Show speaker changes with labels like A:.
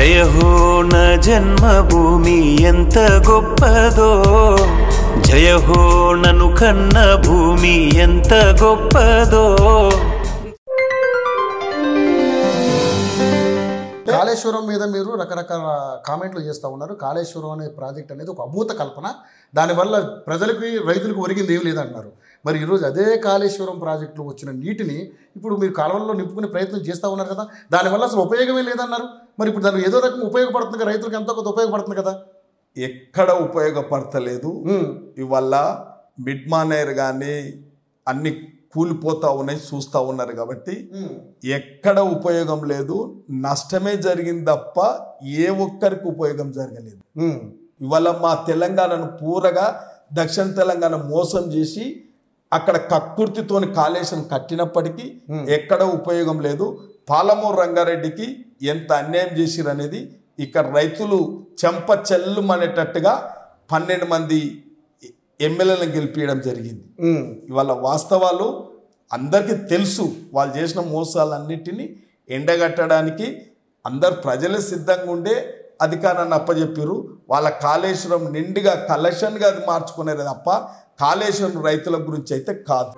A: జయ హో నా జన్మభూమి ఎంత గొప్పదో, జయ హో నన్ను కన్న భూమి ఎంత గొప్పదో.
B: కాళేశ్వరం మీద మీరు రకరకాల కామెంట్లు చేస్తూ ఉన్నారు. కాళేశ్వరం అనే ప్రాజెక్ట్ అనేది ఒక అభూత కల్పన, దానివల్ల ప్రజలకి రైతులకు ఒరిగింది ఏం లేదంటున్నారు. మరి ఈరోజు అదే కాళేశ్వరం ప్రాజెక్టులో వచ్చిన నీటిని ఇప్పుడు మీరు కాలువల్లో నింపుకునే ప్రయత్నం చేస్తూ ఉన్నారు కదా, దానివల్ల అసలు ఉపయోగమే లేదన్నారు. మరి ఇప్పుడు దానికి ఏదో రకం ఉపయోగపడుతుంది కదా, రైతులకు ఎంతో కొంత ఉపయోగపడుతుంది కదా.
C: ఎక్కడ ఉపయోగపడతలేదు. ఇవల్ల మిడ్ మానేర్ కానీ అన్ని కూలిపోతూ ఉన్నాయి, చూస్తూ ఉన్నారు. కాబట్టి ఎక్కడ ఉపయోగం లేదు, నష్టమే జరిగింది తప్ప ఏ ఒక్కరికి ఉపయోగం జరగలేదు. ఇవాళ మా తెలంగాణను పూరగా దక్షిణ తెలంగాణ మోసం చేసి అక్కడ కక్కుర్తితోని కాళేశ్వరం కట్టినప్పటికీ ఎక్కడ ఉపయోగం లేదు. పాలమూరు రంగారెడ్డికి ఎంత అన్యాయం చేసిరు అనేది ఇక్కడ రైతులు చెంప చెల్లుమనేటట్టుగా 12 మంది ఎమ్మెల్యేలను గెలిపించడం జరిగింది. ఇవాళ వాస్తవాలు అందరికీ తెలుసు. వాళ్ళు చేసిన మోసాలన్నిటినీ ఎండగట్టడానికి అందరు ప్రజలే సిద్ధంగా ఉండే అధికారాన్ని అప్పచెప్పారు. వాళ్ళ కాళేశ్వరం నిండుగా కలెక్షన్గా అది మార్చుకునేది తప్ప కాళేశ్వరం రైతుల గురించి అయితే కాదు.